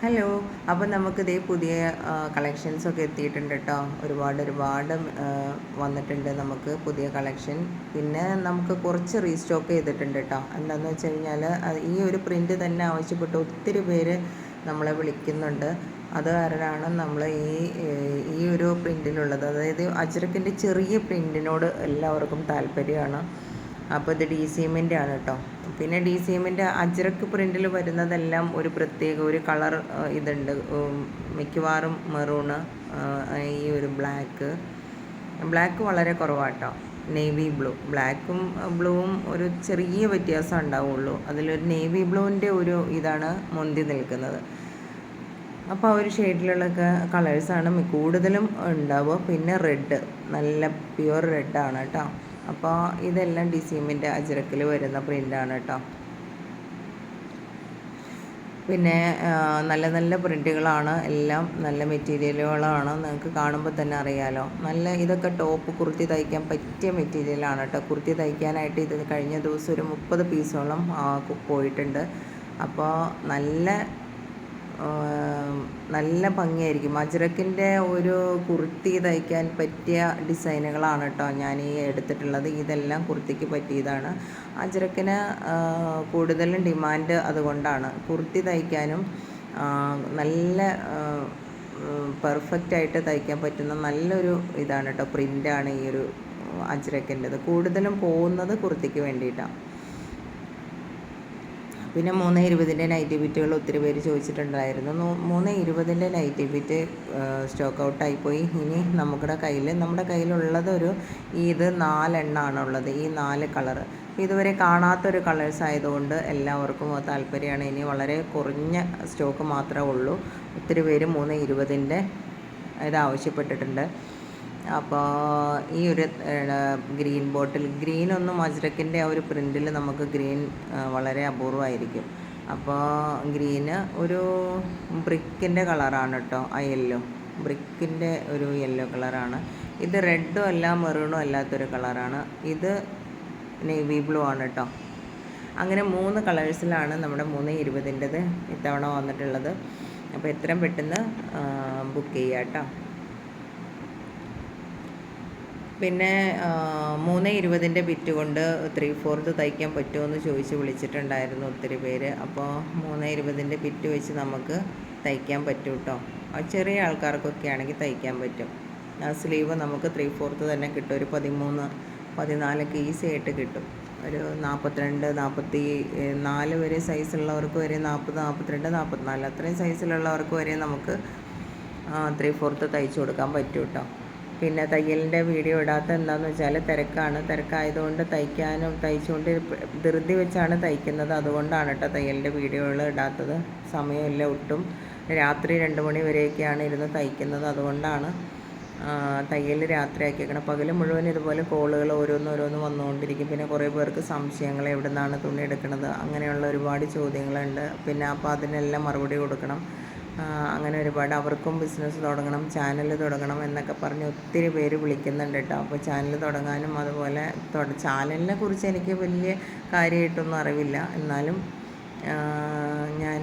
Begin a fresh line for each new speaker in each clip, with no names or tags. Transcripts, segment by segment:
Hello. അപ്പോൾ നമുക്കിതേ പുതിയ കളക്ഷൻസൊക്കെ എത്തിയിട്ടുണ്ട് കേട്ടോ. ഒരുപാട് വന്നിട്ടുണ്ട് നമുക്ക് പുതിയ കളക്ഷൻ. പിന്നെ നമുക്ക് കുറച്ച് റീസ്റ്റോക്ക് ചെയ്തിട്ടുണ്ട് കേട്ടോ. എന്താണെന്ന് വെച്ച് കഴിഞ്ഞാൽ ഈ ഒരു പ്രിൻ്റ് തന്നെ ആവശ്യപ്പെട്ട് ഒത്തിരി പേര് നമ്മളെ വിളിക്കുന്നുണ്ട്. അത് കാരണമാണ് നമ്മൾ ഈ ഒരു പ്രിൻറ്റിലുള്ളത്, അതായത് അജ്രക്കിൻ്റെ ചെറിയ പ്രിൻറ്റിനോട് എല്ലാവർക്കും താല്പര്യമാണ്. അപ്പോൾ ഇത് ഡി സി എമ്മിൻ്റെ ആണ് കേട്ടോ. പിന്നെ ഡി സി എമ്മിൻ്റെ അജ്രക്ക് പ്രിൻറ്റിൽ വരുന്നതെല്ലാം ഒരു പ്രത്യേക ഒരു കളർ ഇതുണ്ട്. മിക്കവാറും മെറൂണ്, ഈ ഒരു ബ്ലാക്ക് വളരെ കുറവാട്ടോ. നേവി ബ്ലൂ, ബ്ലാക്കും ബ്ലൂവും ഒരു ചെറിയ വ്യത്യാസം ഉണ്ടാവുള്ളൂ. അതിലൊരു നേവി ബ്ലൂവിൻ്റെ ഒരു ഇതാണ് മുന്തി നിൽക്കുന്നത്. അപ്പോൾ ആ ഒരു ഷെയ്ഡിലുള്ള കളേഴ്സാണ് കൂടുതലും ഉണ്ടാവുക. പിന്നെ റെഡ്, നല്ല പ്യുവർ റെഡാണ് കേട്ടോ. അപ്പോൾ ഇതെല്ലാം ഡിസീമിൻ്റെ അജ്രക്കിൽ വരുന്ന പ്രിൻ്റാണ് കേട്ടോ. പിന്നെ നല്ല നല്ല പ്രിൻറ്റുകളാണ്, എല്ലാം നല്ല മെറ്റീരിയലുകളാണ്. നിങ്ങൾക്ക് കാണുമ്പോൾ തന്നെ അറിയാലോ. ഇതൊക്കെ ടോപ്പ് കുർത്തി തയ്ക്കാൻ പറ്റിയ മെറ്റീരിയലാണ് കേട്ടോ. കുർത്തി തയ്ക്കാനായിട്ട് ഇത് കഴിഞ്ഞ ദിവസം ഒരു 30 പീസോളം പോയിട്ടുണ്ട്. അപ്പോൾ നല്ല ഭംഗിയായിരിക്കും. അജ്രക്കിൻ്റെ ഒരു കുർത്തി തയ്ക്കാൻ പറ്റിയ ഡിസൈനുകളാണ് കേട്ടോ ഞാൻ ഈ എടുത്തിട്ടുള്ളത്. ഇതെല്ലാം കുർത്തിക്ക് പറ്റിയതാണ്. അജ്രക്കിന് കൂടുതലും ഡിമാൻഡ് അതുകൊണ്ടാണ്. കുർത്തി തയ്ക്കാനും നല്ല പെർഫെക്റ്റായിട്ട് തയ്ക്കാൻ പറ്റുന്ന നല്ലൊരു ഇതാണ് കേട്ടോ, പ്രിൻ്റാണ് ഈ ഒരു അജ്രക്കിൻ്റെത്. കൂടുതലും പോകുന്നത് കുർത്തിക്ക് വേണ്ടിയിട്ടാണ്. പിന്നെ 320-ൻ്റെ നൈറ്റി ബിറ്റുകൾ ഒത്തിരി പേര് ചോദിച്ചിട്ടുണ്ടായിരുന്നു. 320-ൻ്റെ നൈറ്റി ബിറ്റ് സ്റ്റോക്ക് ഔട്ടായിപ്പോയി. ഇനി നമ്മുടെ കയ്യിലുള്ളത് ഇത് 4 എണ്ണമാണുള്ളത്, ഈ 4 കളറ്. ഇതുവരെ കാണാത്തൊരു കളേഴ്സ് ആയതുകൊണ്ട് എല്ലാവർക്കും താല്പര്യമാണ്. ഇനി വളരെ കുറഞ്ഞ സ്റ്റോക്ക് മാത്രമേ ഉള്ളൂ. ഒത്തിരി പേര് 320-ൻ്റെ ഇത് ആവശ്യപ്പെട്ടിട്ടുണ്ട്. അപ്പോൾ ഈ ഒരു ഗ്രീൻ ബോട്ടിൽ, ഗ്രീനൊന്നും അജ്രക്കിൻ്റെ ആ ഒരു പ്രിൻറ്റിൽ നമുക്ക് ഗ്രീൻ വളരെ അപൂർവമായിരിക്കും. അപ്പോൾ ഗ്രീന് ഒരു ബ്രിക്കിൻ്റെ കളറാണ് കേട്ടോ. ആ യെല്ലോ, ബ്രിക്കിൻ്റെ ഒരു യെല്ലോ കളറാണ്. ഇത് റെഡും അല്ല മെറൂണും അല്ലാത്തൊരു കളറാണ്. ഇത് നേവി ബ്ലൂ ആണ് കേട്ടോ. അങ്ങനെ 3 കളേഴ്സിലാണ് നമ്മുടെ 320-ൻ്റെത് ഇത്തവണ വന്നിട്ടുള്ളത്. അപ്പോൾ എത്രയും പെട്ടെന്ന് ബുക്ക് ചെയ്യുക കേട്ടോ. പിന്നെ 320-ൻ്റെ ബിറ്റ് കൊണ്ട് 3/4 തയ്ക്കാൻ പറ്റുമോ എന്ന് ചോദിച്ച് വിളിച്ചിട്ടുണ്ടായിരുന്നു ഒത്തിരി പേര്. അപ്പോൾ 320-ൻ്റെ ബിറ്റ് വെച്ച് നമുക്ക് തയ്ക്കാൻ പറ്റും കേട്ടോ. ചെറിയ ആൾക്കാർക്കൊക്കെ ആണെങ്കിൽ തയ്ക്കാൻ പറ്റും. സ്ലീവ് നമുക്ക് 3/4 തന്നെ കിട്ടും. ഒരു 13-14 ഈസി ആയിട്ട് കിട്ടും. ഒരു 42, 44 വരെ സൈസുള്ളവർക്ക് വരെ 40, 42, 44 അത്രയും സൈസിലുള്ളവർക്ക് വരെ നമുക്ക് 3/4 തയ്ച്ചു കൊടുക്കാൻ പറ്റും കേട്ടോ. പിന്നെ തയ്യലിൻ്റെ വീഡിയോ ഇടാത്ത എന്താണെന്ന് വെച്ചാൽ തിരക്കായതുകൊണ്ട് തയ്ച്ചുകൊണ്ട് ധൃതി വെച്ചാണ് തയ്ക്കുന്നത്. അതുകൊണ്ടാണ് കേട്ടോ തയ്യലിൻ്റെ വീഡിയോകൾ ഇടാത്തത്. സമയമില്ല ഒട്ടും. രാത്രി 2 മണി വരെയൊക്കെയാണ് ഇരുന്ന് തയ്ക്കുന്നത്. അതുകൊണ്ടാണ് തയ്യൽ രാത്രി ആക്കിയേക്കണം. പകൽ മുഴുവൻ ഇതുപോലെ കോളുകൾ ഓരോന്ന് വന്നുകൊണ്ടിരിക്കും. പിന്നെ കുറേ പേർക്ക് സംശയങ്ങൾ, എവിടെ നിന്നാണ് തുണി എടുക്കുന്നത്, അങ്ങനെയുള്ള ഒരുപാട് ചോദ്യങ്ങളുണ്ട്. പിന്നെ അപ്പോൾ അതിനെല്ലാം മറുപടി കൊടുക്കണം. അങ്ങനെ ഒരുപാട് അവർക്കും ബിസിനസ് തുടങ്ങണം, ചാനൽ തുടങ്ങണം എന്നൊക്കെ പറഞ്ഞ് ഒത്തിരി പേര് വിളിക്കുന്നുണ്ട് കേട്ടോ. അപ്പോൾ ചാനൽ തുടങ്ങാനും അതുപോലെ ചാനലിനെ കുറിച്ച് എനിക്ക് വലിയ കാര്യമായിട്ടൊന്നും അറിവില്ല. എന്നാലും ഞാൻ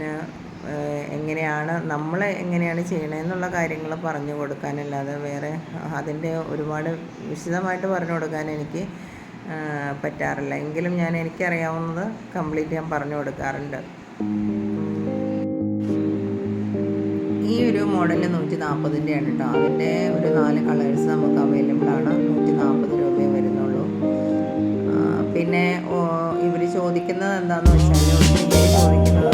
നമ്മൾ എങ്ങനെയാണ് ചെയ്യണമെന്നുള്ള കാര്യങ്ങൾ പറഞ്ഞു കൊടുക്കാനല്ലാതെ വേറെ അതിൻ്റെ ഒരുപാട് വിശദമായിട്ട് പറഞ്ഞു കൊടുക്കാൻ എനിക്ക് പറ്റാറില്ല. എങ്കിലും എനിക്കറിയാവുന്നത് കംപ്ലീറ്റ് ഞാൻ പറഞ്ഞു കൊടുക്കാറുണ്ട്. ഈ ഒരു മോഡൽ 140-ൻ്റെ ആണ് കേട്ടോ. അതിൻ്റെ ഒരു 4 കളേഴ്സ് നമുക്ക് അവൈലബിൾ ആണ്. 140 രൂപയെ വരുന്നുള്ളൂ. പിന്നെ ഇവർ ചോദിക്കുന്നത് എന്താണെന്ന് വെച്ചാൽ ചോദിക്കുന്നത്